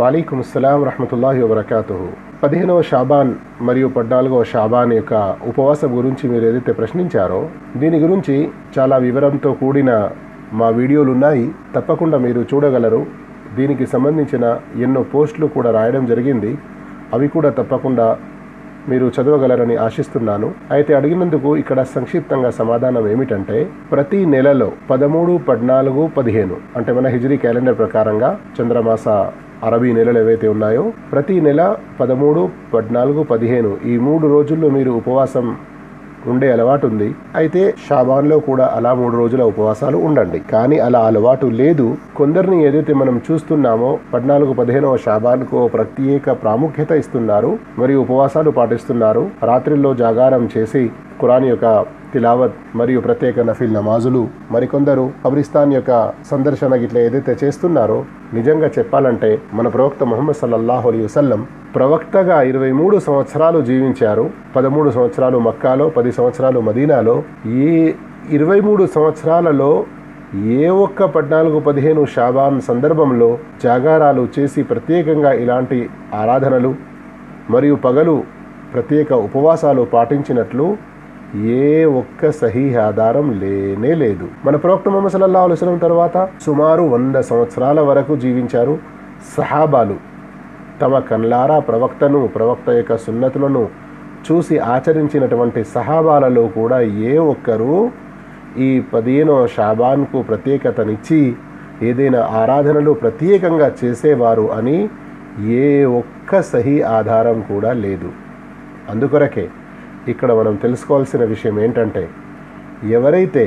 వాలీకుమ్ అస్సలాం రహమతుల్లాహి వబరకాతుహు. 15వ షాబాన్ మరియు 14వ షాబాన్ యొక్క ఉపవాసం గురించి మీరు ఏదైతే ప్రశ్నించారో దీని గురించి చాలా వివరంతో కూడిన మా వీడియోలు ఉన్నాయి, తప్పకుండా మీరు చూడగలరు. దీనికి సంబంధించిన ఎన్నో పోస్టులు కూడా రాయడం జరిగింది, అవి కూడా తప్పకుండా మీరు చదవగలరని ఆశిస్తున్నాను. అయితే అడిగినందుకు ఇక్కడ సంక్షిప్తంగా సమాధానం ఏమిటంటే, ప్రతి నెలలో 13, 14, 15 అంటే మన హిజ్రీ క్యాలెండర్ ప్రకారంగా చంద్రమాస అరబీ నెలలు ఏవైతే ఉన్నాయో ప్రతి నెల 13, 14, 15 ఈ 3 రోజుల్లో మీరు ఉపవాసం ఉండే అలవాటు ఉంది. అయితే షాబాన్లో కూడా అలా 3 రోజుల ఉపవాసాలు ఉండండి. కానీ అలా అలవాటు లేదు. కొందరిని ఏదైతే మనం చూస్తున్నామో 14, 15వ షాబాన్కు ప్రత్యేక ప్రాముఖ్యత ఇస్తున్నారు మరియు ఉపవాసాలు పాటిస్తున్నారు. రాత్రిలో జాగారం చేసి ఖురాన్ యొక్క తిలావత్ మరియు ప్రత్యేక నఫిల్ నమాజులు, మరికొందరు కబ్రిస్తాన్ యొక్క సందర్శన గిట్లా ఏదైతే చేస్తున్నారో, నిజంగా చెప్పాలంటే మన ప్రవక్త ముహమ్మద్ సల్లల్లాహు అలైహి వసల్లం ప్రవక్తగా 23 సంవత్సరాలు జీవించారు. 13 సంవత్సరాలు మక్కాలో, 10 సంవత్సరాలు మదీనాలో. ఈ 23 సంవత్సరాలలో ఏ ఒక్క 14, 15 షాబాన్ సందర్భంలో జాగారాలు చేసి ప్రత్యేకంగా ఇలాంటి ఆరాధనలు మరియు పగలు ప్రత్యేక ఉపవాసాలు పాటించినట్లు ఏ ఒక్క సహీహ్ ఆధారం లేనే లేదు. మన ప్రవక్త ముహమ్మద్ సల్లల్లాహు అలైహి వసల్లం తర్వాత సుమారు 100 సంవత్సరాల వరకు జీవించారు. సహాబాలు తమ కన్లారా ప్రవక్త యొక్క సున్నతులను చూసి ఆచరించినటువంటి సహాబాలలో కూడా ఏ ఒక్కరూ ఈ 15వ షాబాన్కు ప్రత్యేకతనిచ్చి ఏదైనా ఆరాధనలు ప్రత్యేకంగా చేసేవారు అని ఏ ఒక్క సహీ ఆధారం కూడా లేదు. అందుకొరకే ఇక్కడ మనం తెలుసుకోవాల్సిన విషయం ఏంటంటే, ఎవరైతే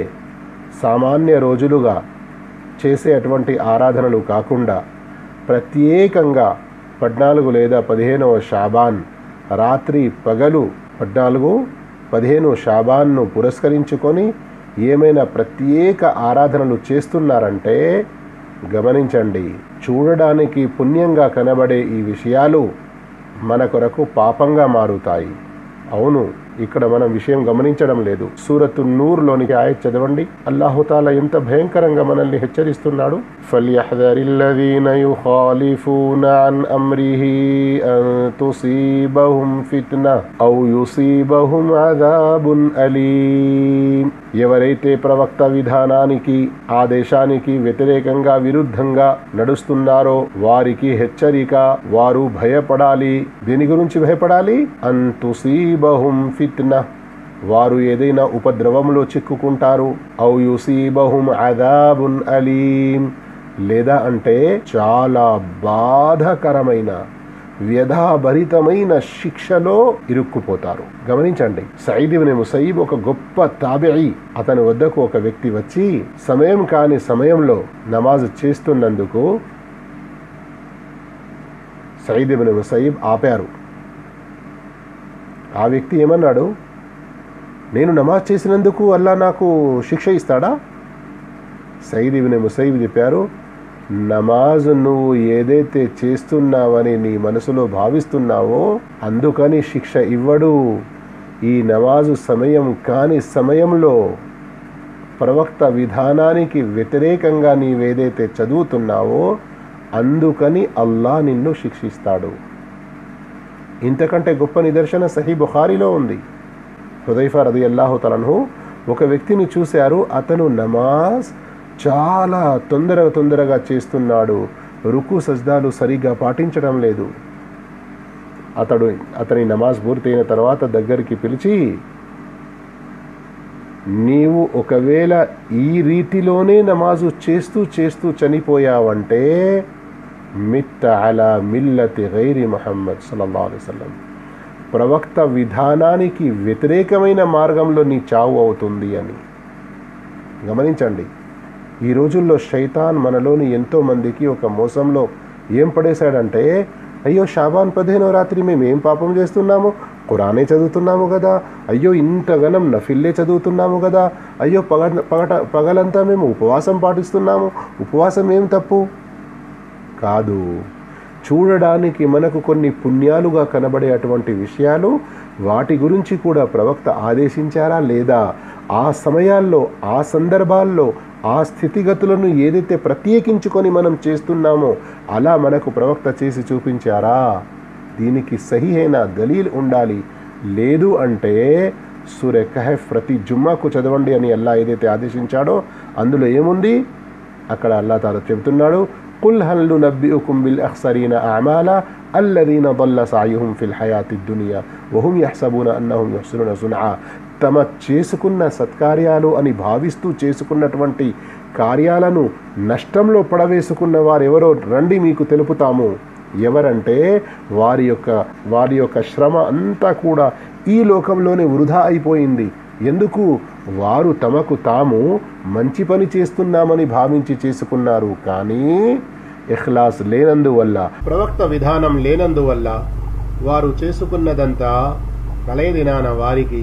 సామాన్య రోజులుగా చేసే అటువంటి ఆరాధనలు కాకుండా ప్రత్యేకంగా 14 లేదా 15వ షాబాన్ రాత్రి పగలు 14, 15 షాబాన్ను పురస్కరించుకొని ఏమైనా ప్రత్యేక ఆరాధనలు చేస్తున్నారంటే గమనించండి, చూడడానికి పుణ్యంగా కనబడే ఈ విషయాలు మన కొరకు పాపంగా మారుతాయి. అవును, ఇక్కడ మనం విషయం గమనించడం లేదు. సూరతు నూర్లోనికి ఆయత్ చదవండి. అల్లాహు తాలా ఎంత భయంకరంగా మనల్ని హెచ్చరిస్తున్నాడు. ఫల్యహ్దరిల్లదీన యుఖాలిఫూన అన్ అమ్రిహి అన్ తుసీబహుం ఫిత్నా ఔ యుసీబహుం అదాబున్ అలీం. ఎవరైతే ప్రవక్త విధానానికి, ఆదేశానికి వ్యతిరేకంగా విరుద్ధంగా నడుస్తున్నారో వారికి హెచ్చరిక, వారు భయపడాలి. దీని గురించి భయపడాలి? అన్ తుసీబహుం ఫిత్నా, వారు ఏదైనా ఉపద్రవంలో చిక్కుకుంటారు. ఔ యుసీబహుం అదాబున్ అలీం, లేదా అంటే చాలా బాధాకరమైన వ్యధాభరితమైన శిక్షలో ఇరుక్కుపోతారు. గమనించండి, సయీద్ ఇబ్న్ ముసయ్యిబ్ ఒక గొప్ప తాబిఈ. అతని వద్దకు ఒక వ్యక్తి వచ్చి సమయం కాని సమయంలో నమాజ్ చేస్తున్నందుకు సయీద్ ఇబ్న్ ముసయ్యిబ్ ఆపారు. ఆ వ్యక్తి ఏమన్నాడు, నేను నమాజ్ చేసినందుకు అల్లా నాకు శిక్ష ఇస్తాడా? సయీద్ ఇబ్న్ ముసయ్యిబ్ చెప్పారు, నమాజ్ నువ్వు ఏదైతే చేస్తున్నావని నీ మనసులో భావిస్తున్నావో అందుకని శిక్ష ఇవ్వడు. ఈ నమాజు సమయం కాని సమయంలో ప్రవక్త విధానానికి వ్యతిరేకంగా నీవేదైతే చదువుతున్నావో అందుకని అల్లా నిన్ను శిక్షిస్తాడు. ఇంతకంటే గొప్ప నిదర్శన సహీ బుఖారీలో ఉంది. హుదైఫా రదియల్లాహు తఆలా అన్హు ఒక వ్యక్తిని చూశారు. అతను నమాజ్ చాలా తొందరగా చేస్తున్నాడు, రుకు సజ్దాలు సరిగ్గా పాటించడం లేదు. అతని నమాజ్ పూర్తయిన తర్వాత దగ్గరికి పిలిచి, నీవు ఒకవేళ ఈ రీతిలోనే నమాజు చేస్తూ చనిపోయావంటే మిత్త అలా మిల్లతి గైరి ముహమ్మద్ సల్లల్లాహు అలైహి వసల్లం, ప్రవక్త విధానానికి వ్యతిరేకమైన మార్గంలో నీ చావు అవుతుంది అని. గమనించండి, ఈ రోజుల్లో శైతాన్ మనలోని ఎంతో మందికి ఒక మోసంలో ఏం పడేశాడంటే, అయ్యో షాబాన్ 15వ రాత్రి మేము ఏం పాపం చేస్తున్నాము, ఖురానే చదువుతున్నాము కదా, అయ్యో ఇంతగనం నఫిల్లే చదువుతున్నాము కదా, అయ్యో పగలంతా మేము ఉపవాసం పాటిస్తున్నాము, ఉపవాసం ఏం తప్పు కాదు. చూడడానికి మనకు కొన్ని పుణ్యాలుగా కనబడే అటువంటి విషయాలు, వాటి గురించి కూడా ప్రవక్త ఆదేశించారా లేదా? ఆ సమయాల్లో, ఆ సందర్భాల్లో, ఆ స్థితిగతులను ఏదైతే ప్రత్యేకించుకొని మనం చేస్తున్నామో అలా మనకు ప్రవక్త చేసి చూపించారా? దీనికి సహిహైన దలీల్ ఉండాలి. లేదు అంటే సూరే కహఫ్ ప్రతి జుమ్మాకు చదవండి అని అల్లా ఏదైతే ఆదేశించాడో అందులో ఏముంది? అక్కడ అల్లా తాలా చెబుతున్నాడు, కుల్ హల్ నునబ్బిఉకుం బిల్ అఖ్సరీన అమాలా అల్లదీన ضل సఅయుహుం ఫిల్ హయాతిద్ దునియా వహుం యహ్సబూన అన్నహుం యహ్సినూన సున్ఆ. తమ చేసుకున్న సత్కార్యాలు అని భావిస్తూ చేసుకున్నటువంటి కార్యాలను నష్టంలో పడవేసుకున్న వారెవరో రండి మీకు తెలుపుతాము. ఎవరంటే వారి యొక్క శ్రమ అంతా కూడా ఈ లోకంలోనే వృధా అయిపోయింది. ఎందుకు? వారు తమకు తాము మంచి పని చేస్తున్నామని భావించి చేసుకున్నారు, కానీ ఇఖ్లాస్ లేనందువల్ల, ప్రవక్త విధానం లేనందువల్ల వారు చేసుకున్నదంతా ప్రళయ దినాన వారికి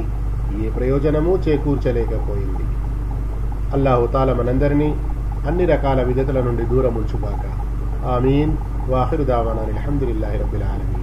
ఏ ప్రయోజనము చేకూర్చలేకపోయింది. అల్లాహు తాలా మనందరినీ అన్ని రకాల విధతుల నుండి దూరం ఉంచుగాక. ఆమీన్. వాఖిరు దావానా అల్హమ్దులిల్లాహి రబ్బిల్ ఆలమీన్.